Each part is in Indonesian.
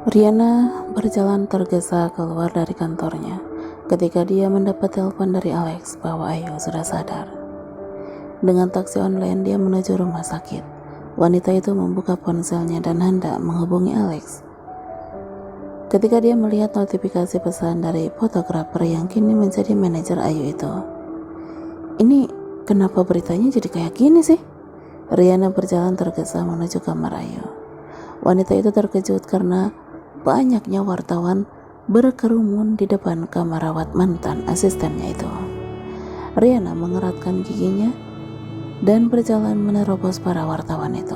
Riana berjalan tergesa keluar dari kantornya ketika dia mendapat telepon dari Alex bahwa Ayu sudah sadar. Dengan taksi online dia menuju rumah sakit. Wanita itu membuka ponselnya dan hendak menghubungi Alex. Ketika dia melihat notifikasi pesan dari fotografer yang kini menjadi manajer Ayu itu. Ini kenapa beritanya jadi kayak gini sih? Riana berjalan tergesa menuju kamar Ayu. Wanita itu terkejut karena banyaknya wartawan berkerumun di depan kamar rawat mantan asistennya itu. Riana mengeratkan giginya dan berjalan menerobos para wartawan itu.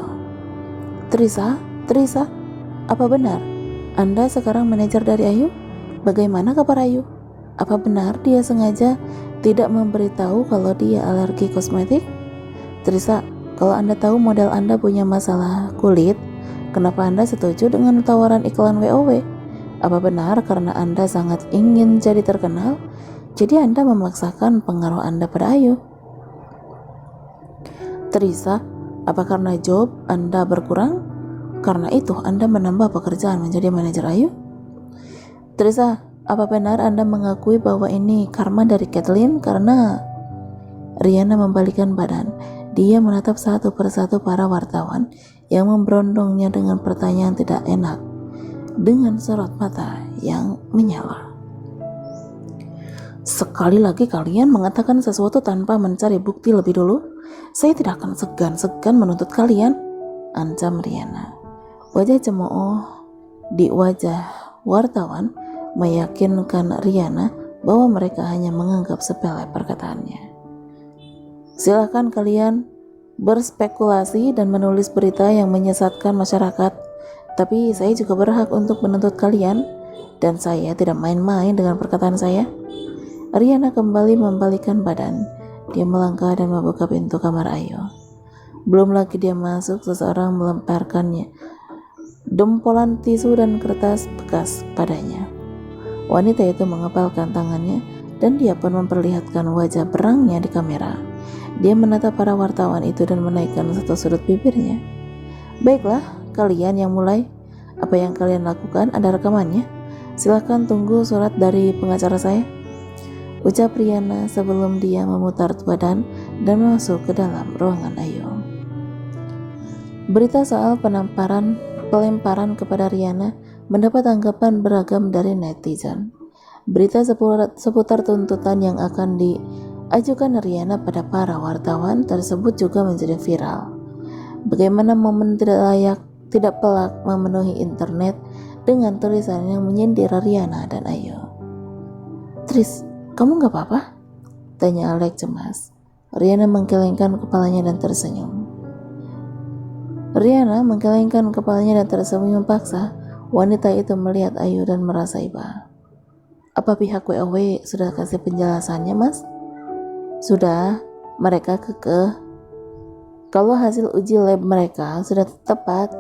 Trisa, apa benar Anda sekarang manajer dari Ayu? Bagaimana kabar Ayu? Apa benar dia sengaja tidak memberitahu kalau dia alergi kosmetik? Trisa, kalau Anda tahu model Anda punya masalah kulit, kenapa Anda setuju dengan tawaran iklan WOW? Apa benar karena Anda sangat ingin jadi terkenal, jadi Anda memaksakan pengaruh Anda pada Ayu? Trisa, apa karena job Anda berkurang? Karena itu Anda menambah pekerjaan menjadi manajer Ayu? Trisa, apa benar Anda mengakui bahwa ini karma dari Kathleen karena... Riana membalikkan badan. Dia menatap satu persatu para wartawan yang memberondongnya dengan pertanyaan tidak enak dengan sorot mata yang menyala. Sekali lagi kalian mengatakan sesuatu tanpa mencari bukti lebih dulu, saya tidak akan segan-segan menuntut kalian, ancam Riana. Wajah cemooh di wajah wartawan meyakinkan Riana bahwa mereka hanya menganggap sepele perkataannya. Silakan kalian berspekulasi dan menulis berita yang menyesatkan masyarakat, tapi saya juga berhak untuk menuntut kalian, dan saya tidak main-main dengan perkataan saya. Riana kembali membalikkan badan. Dia melangkah dan membuka pintu kamar Ayu. Belum lagi dia masuk, seseorang melemparkannya dempolan tisu dan kertas bekas padanya. Wanita itu mengepalkan tangannya dan dia pun memperlihatkan wajah berangnya di kamera. Dia menatap para wartawan itu dan menaikkan satu sudut bibirnya. Baiklah, kalian yang mulai. Apa yang kalian lakukan ada rekamannya. Silahkan tunggu surat dari pengacara saya, ucap Riana sebelum dia memutar badan dan masuk ke dalam ruangan Ayu. Berita soal pelemparan kepada Riana mendapat tanggapan beragam dari netizen. Berita seputar tuntutan yang akan diajukan Riana pada para wartawan tersebut juga menjadi viral. Bagaimana momen tidak pelak memenuhi internet dengan tulisan yang menyindir Riana dan Ayu. Tris, kamu gak apa-apa? Tanya Alex cemas. Riana menggelengkan kepalanya dan tersenyum. Paksa. Wanita itu melihat Ayu dan merasa iba. Apa pihak WOW sudah kasih penjelasannya, Mas? Sudah, mereka kekeh kalau hasil uji lab mereka sudah tepat,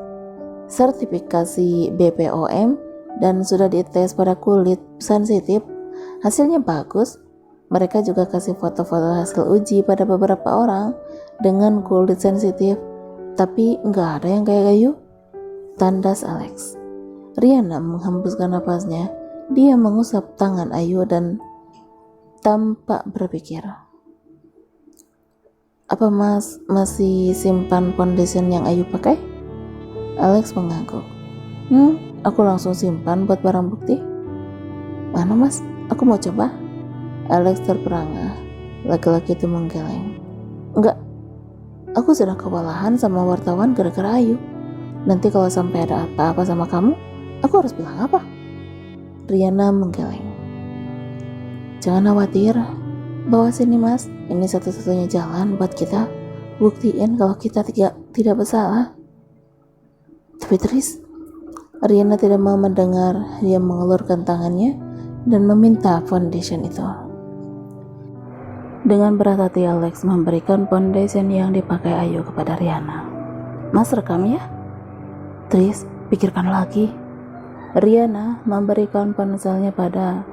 sertifikasi BPOM, dan sudah dites pada kulit sensitif, hasilnya bagus. Mereka juga kasih foto-foto hasil uji pada beberapa orang dengan kulit sensitif, tapi nggak ada yang kayak Ayu, tandas Alex. Riana menghembuskan napasnya. Dia mengusap tangan Ayu dan tampak berpikir. Apa Mas masih simpan foundation yang Ayu pakai? Alex mengangguk. Aku langsung simpan buat barang bukti. Mana Mas? Aku mau coba. Alex terperangah. Laki-laki itu menggeleng. Enggak, aku sudah kewalahan sama wartawan gara-gara Ayu. Nanti kalau sampai ada apa-apa sama kamu, aku harus bilang apa? Riana menggeleng. Jangan khawatir, bawa sini Mas. Ini satu-satunya jalan buat kita buktiin kalau kita tidak bersalah. Tapi Tris, Riana tidak mau mendengar. Dia mengelurkan tangannya dan meminta foundation itu. Dengan berat hati Alex memberikan foundation yang dipakai Ayu kepada Riana. Mas rekam ya? Tris, pikirkan lagi. Riana memberikan ponselnya pada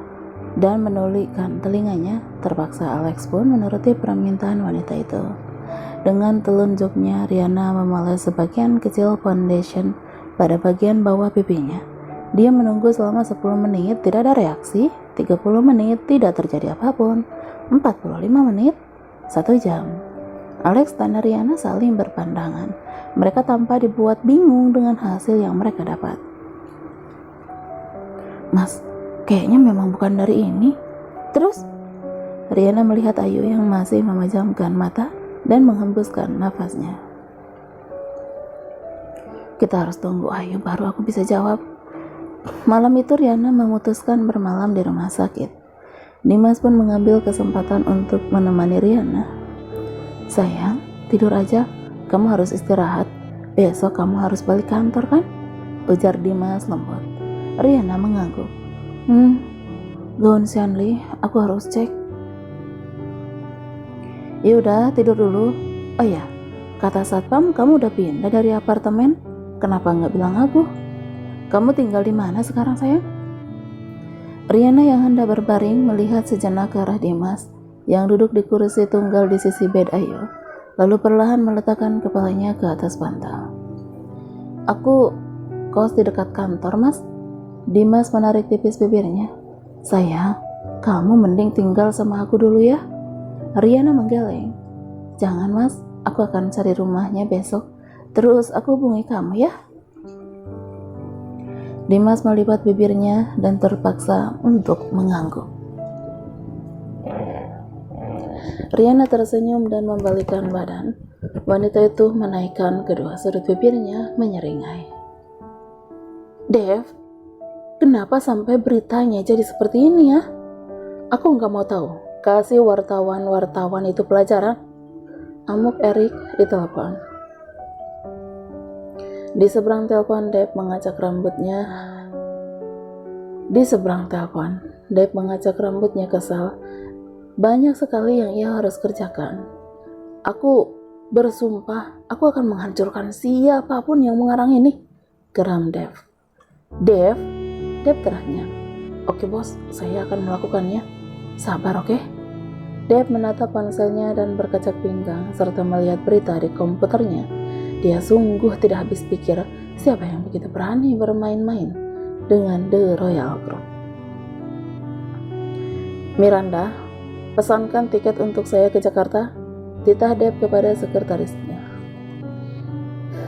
dan menulikkan telinganya. Terpaksa Alex pun menuruti permintaan wanita itu. Dengan telunjuknya Riana memoles sebagian kecil foundation pada bagian bawah pipinya. Dia menunggu selama 10 menit, tidak ada reaksi. 30 menit, tidak terjadi apapun. 45 menit, 1 jam. Alex dan Riana saling berpandangan. Mereka tampak dibuat bingung dengan hasil yang mereka dapat. Mas, kayaknya memang bukan dari ini. Terus, Riana melihat Ayu yang masih memejamkan mata dan menghembuskan nafasnya. Kita harus tunggu Ayu baru aku bisa jawab. Malam itu Riana memutuskan bermalam di rumah sakit. Dimas pun mengambil kesempatan untuk menemani Riana. Sayang, tidur aja. Kamu harus istirahat. Besok kamu harus balik kantor kan? Ujar Dimas lembut. Riana mengangguk. Gaun Xianli, aku harus cek. Yaudah, tidur dulu. Oh ya, kata satpam kamu udah pindah dari apartemen. Kenapa nggak bilang aku? Kamu tinggal di mana sekarang sayang? Riana yang hendak berbaring melihat sejenak ke arah Dimas yang duduk di kursi tunggal di sisi bed Ayu, lalu perlahan meletakkan kepalanya ke atas bantal. Aku kos di dekat kantor mas. Dimas menarik tipis bibirnya. Sayang, kamu mending tinggal sama aku dulu ya. Riana menggeleng. Jangan mas, aku akan cari rumahnya besok. Terus aku hubungi kamu ya. Dimas melipat bibirnya dan terpaksa untuk mengangguk. Riana tersenyum dan membalikkan badan. Wanita itu menaikkan kedua sudut bibirnya menyeringai. Dev, kenapa sampai beritanya jadi seperti ini ya? Aku nggak mau tahu. Kasih wartawan itu pelajaran. Amuk Erik ditelepon. Di seberang telepon, Dave mengacak rambutnya kesal. Banyak sekali yang ia harus kerjakan. Aku bersumpah, aku akan menghancurkan siapapun yang mengarang ini. Geram Dave. Dave terahnya. Oke bos, saya akan melakukannya. Sabar oke? Dave menatap ponselnya dan berkacak pinggang serta melihat berita di komputernya. Dia sungguh tidak habis pikir siapa yang begitu berani bermain-main dengan The Royal Group. Miranda, pesankan tiket untuk saya ke Jakarta, titah Dave kepada sekretarisnya.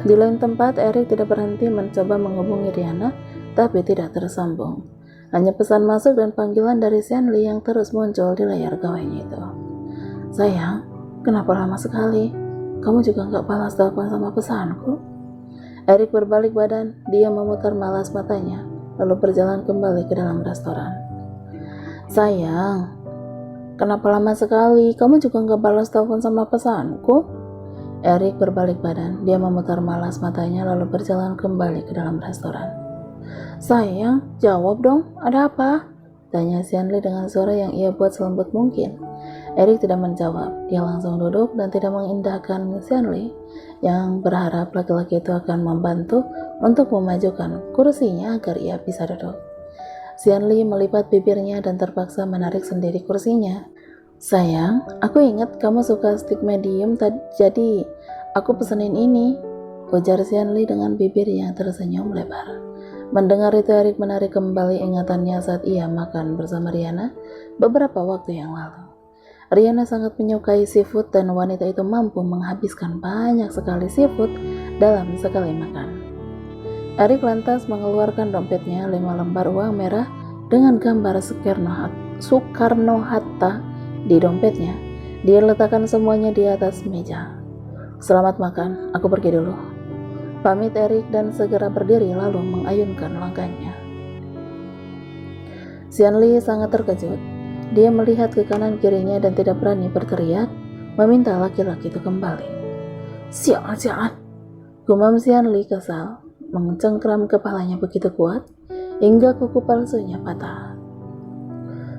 Di lain tempat, Erik tidak berhenti mencoba menghubungi Riana, tapi tidak tersambung. Hanya pesan masuk dan panggilan dari Xianli yang terus muncul di layar gawainya itu. Sayang, kenapa lama sekali? Kamu juga nggak balas telepon sama pesanku? Erik berbalik badan, dia memutar malas matanya, lalu berjalan kembali ke dalam restoran. Sayang, kenapa lama sekali? Kamu juga nggak balas telepon sama pesanku? Erik berbalik badan, dia memutar malas matanya, lalu berjalan kembali ke dalam restoran. Sayang, jawab dong, ada apa? Tanya Xianli dengan suara yang ia buat selembut mungkin. Erik tidak menjawab, dia langsung duduk dan tidak mengindahkan Xianli yang berharap laki-laki itu akan membantu untuk memajukan kursinya agar ia bisa duduk. Xianli melipat bibirnya dan terpaksa menarik sendiri kursinya. Sayang, aku ingat kamu suka steak medium jadi aku pesenin ini, ujar Xianli dengan bibir yang tersenyum lebar. Mendengar itu Erik menarik kembali ingatannya saat ia makan bersama Riana beberapa waktu yang lalu. Riana sangat menyukai seafood dan wanita itu mampu menghabiskan banyak sekali seafood dalam sekali makan. Erik lantas mengeluarkan dompetnya 5 lembar uang merah dengan gambar Soekarno-Hatta di dompetnya. Dia letakkan semuanya di atas meja. Selamat makan, aku pergi dulu. Pamit Erik dan segera berdiri lalu mengayunkan langkahnya. Xianli sangat terkejut. Dia melihat ke kanan kirinya dan tidak berani berteriak, meminta laki-laki itu kembali. Sialan, gumam Xianli kesal, mencengkram kepalanya begitu kuat, hingga kuku palsunya patah.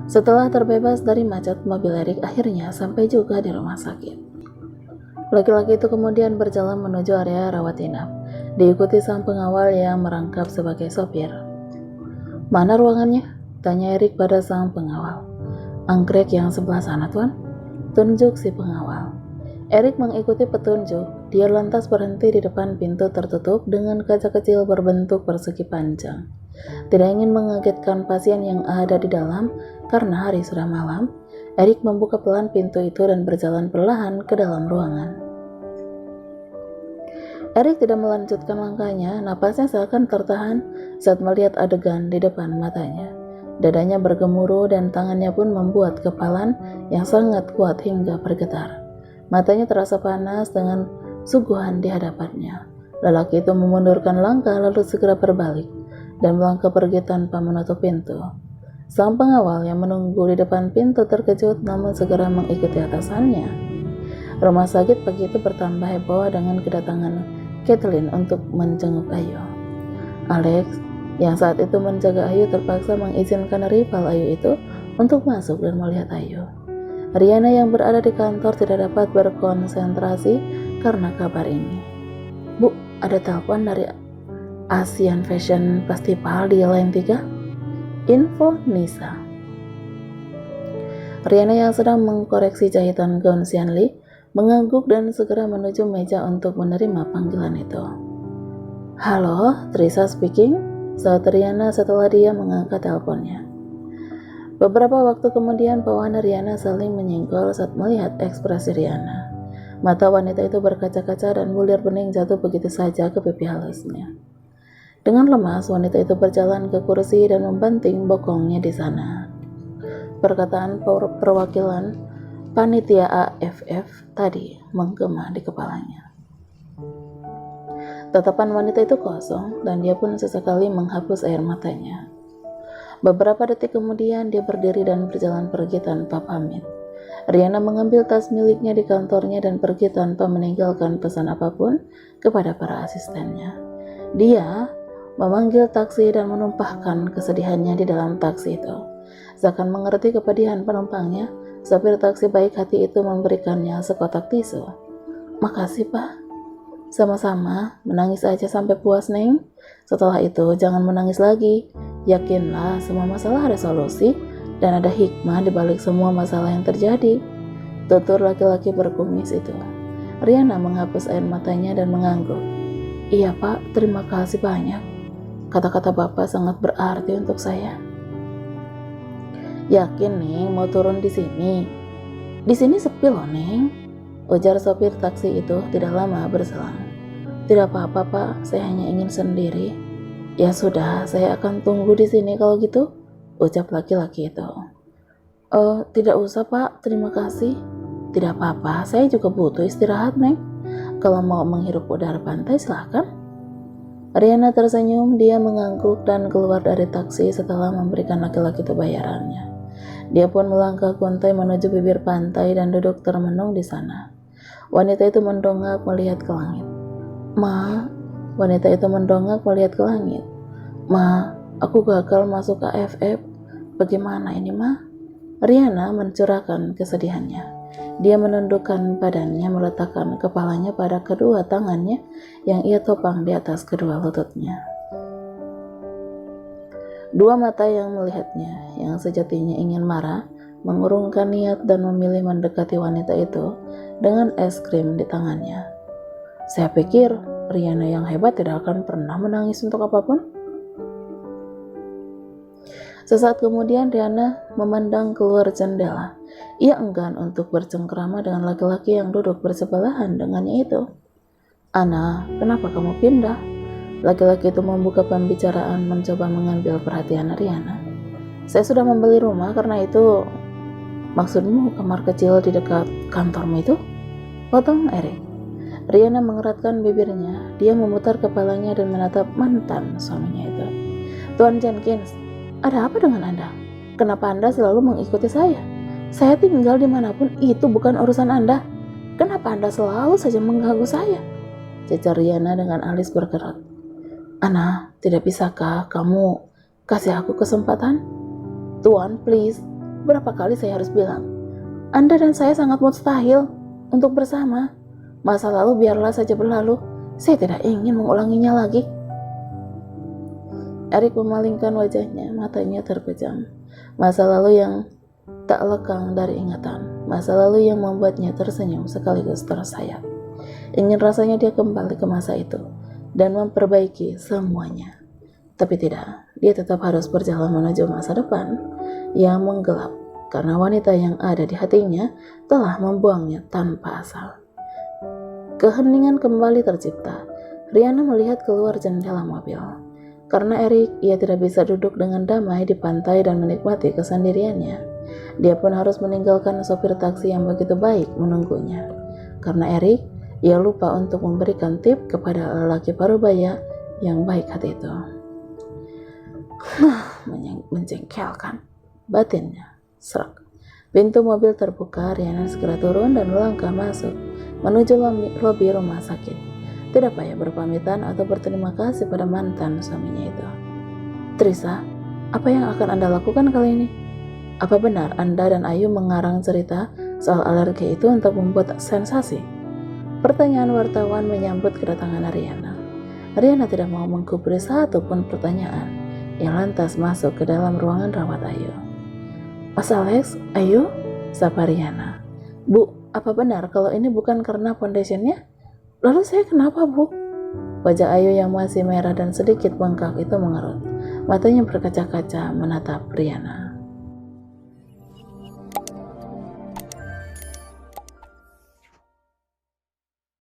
Setelah terbebas dari macet, mobil Erik akhirnya sampai juga di rumah sakit. Laki-laki itu kemudian berjalan menuju area rawat inap, diikuti sang pengawal yang merangkap sebagai sopir. Mana ruangannya? Tanya Erik pada sang pengawal. Anggrek yang sebelah sana tuan, tunjuk si pengawal. Erik mengikuti petunjuk. Dia lantas berhenti di depan pintu tertutup dengan kaca kecil berbentuk persegi panjang. Tidak ingin mengagetkan pasien yang ada di dalam karena hari sudah malam, Erik membuka pelan pintu itu dan berjalan perlahan ke dalam ruangan. Erik tidak melanjutkan langkahnya, napasnya seakan tertahan saat melihat adegan di depan matanya. Dadanya bergemuruh dan tangannya pun membuat kepalan yang sangat kuat hingga bergetar. Matanya terasa panas dengan suguhan di hadapannya. Lelaki itu memundurkan langkah lalu segera berbalik dan melangkah pergi tanpa menutup pintu. Sang pengawal yang menunggu di depan pintu terkejut namun segera mengikuti atasannya. Rumah sakit pagi itu bertambah heboh dengan kedatangan Kathleen untuk menjenguk Ayu. Alex yang saat itu menjaga Ayu terpaksa mengizinkan rival Ayu itu untuk masuk dan melihat Ayu. Riana yang berada di kantor tidak dapat berkonsentrasi karena kabar ini. Bu, ada telepon dari Asian Fashion Festival di Line 3. Info Nisa. Riana yang sedang mengkoreksi jahitan gaun Xianli mengangguk dan segera menuju meja untuk menerima panggilan itu. Halo, Trisa speaking, saut Riana setelah dia mengangkat teleponnya. Beberapa waktu kemudian bawahan Riana saling menyenggol saat melihat ekspresi Riana. Mata wanita itu berkaca-kaca dan bulir bening jatuh begitu saja ke pipi halusnya. Dengan lemas, wanita itu berjalan ke kursi dan membanting bokongnya di sana. Perkataan perwakilan panitia AFF tadi menggema di kepalanya. Tatapan wanita itu kosong dan dia pun sesekali menghapus air matanya. Beberapa detik kemudian dia berdiri dan berjalan pergi tanpa pamit. Riana mengambil tas miliknya di kantornya dan pergi tanpa meninggalkan pesan apapun kepada para asistennya. Dia memanggil taksi dan menumpahkan kesedihannya di dalam taksi itu. Seakan mengerti kepedihan penumpangnya, sopir taksi baik hati itu memberikannya sekotak tisu. Makasih Pak. Sama-sama, menangis aja sampai puas Neng. Setelah itu jangan menangis lagi. Yakinlah semua masalah ada solusi dan ada hikmah di balik semua masalah yang terjadi. Tutur laki-laki berkumis itu. Riana menghapus air matanya dan mengangguk. Iya Pak, terima kasih banyak. Kata-kata Bapak sangat berarti untuk saya. Yakin Neng mau turun di sini? Di sini sepi loh Neng, ujar sopir taksi itu tidak lama berselang. Tidak apa-apa Pak, saya hanya ingin sendiri. Ya sudah, saya akan tunggu di sini kalau gitu, ucap laki-laki itu. Oh, tidak usah Pak, terima kasih. Tidak apa-apa, saya juga butuh istirahat Neng. Kalau mau menghirup udara pantai silahkan. Riana tersenyum, dia mengangguk dan keluar dari taksi setelah memberikan laki-laki itu bayarannya. Dia pun melangkah gontai menuju bibir pantai dan duduk termenung di sana. Wanita itu mendongak melihat ke langit. Ma, wanita itu mendongak melihat ke langit. Ma, aku gagal masuk AFF. Bagaimana ini Ma? Riana mencurahkan kesedihannya. Dia menundukkan badannya, meletakkan kepalanya pada kedua tangannya yang ia topang di atas kedua lututnya. Dua mata yang melihatnya, yang sejatinya ingin marah, mengurungkan niat dan memilih mendekati wanita itu dengan es krim di tangannya. Saya pikir Riana yang hebat tidak akan pernah menangis untuk apapun. Sesaat kemudian Riana memandang keluar jendela. Ia enggan untuk bercengkrama dengan laki-laki yang duduk bersebelahan dengannya itu. Ana, kenapa kamu pindah? Laki-laki itu membuka pembicaraan mencoba mengambil perhatian Riana. Saya sudah membeli rumah karena itu. Maksudmu kamar kecil di dekat kantormu itu? Potong Erik. Riana mengeratkan bibirnya. Dia memutar kepalanya dan menatap mantan suaminya itu. Tuan Jenkins, ada apa dengan Anda? Kenapa Anda selalu mengikuti saya? Saya tinggal dimanapun, itu bukan urusan Anda. Kenapa Anda selalu saja mengganggu saya? Cecar Riana dengan alis bergerak. Ana, tidak bisakah kamu kasih aku kesempatan? Tuan, please. Berapa kali saya harus bilang? Anda dan saya sangat mustahil untuk bersama. Masa lalu biarlah saja berlalu. Saya tidak ingin mengulanginya lagi. Erik memalingkan wajahnya, matanya terpejam. Masa lalu yang tak lekang dari ingatan masa lalu yang membuatnya tersenyum sekaligus tersayat. Ingin rasanya dia kembali ke masa itu dan memperbaiki semuanya. Tapi tidak, dia tetap harus berjalan menuju masa depan yang menggelap karena wanita yang ada di hatinya telah membuangnya tanpa asal. Keheningan kembali tercipta. Rihanna melihat keluar jendela mobil. Karena Eric, ia tidak bisa duduk dengan damai di pantai dan menikmati kesendiriannya. Dia pun harus meninggalkan sopir taksi yang begitu baik menunggunya. Karena Eric, ia lupa untuk memberikan tip kepada lelaki parubaya yang baik hati itu. Menjengkelkan, batinnya. Serak. Pintu mobil terbuka, Rihanna segera turun dan melangkah masuk menuju lobi rumah sakit. Tidak payah berpamitan atau berterima kasih pada mantan suaminya itu. Trisa, apa yang akan Anda lakukan kali ini? Apa benar Anda dan Ayu mengarang cerita soal alergi itu untuk membuat sensasi? Pertanyaan wartawan menyambut kedatangan Rihanna. Rihanna tidak mau menggubris satupun pertanyaan. Ia lantas masuk ke dalam ruangan rawat Ayu. Mas Alex, Ayu, sapa Rihanna. Bu, apa benar kalau ini bukan karena foundationnya? Lalu saya kenapa, Bu? Wajah Ayu yang masih merah dan sedikit bengkak itu mengerut. Matanya berkaca-kaca menatap Rihanna.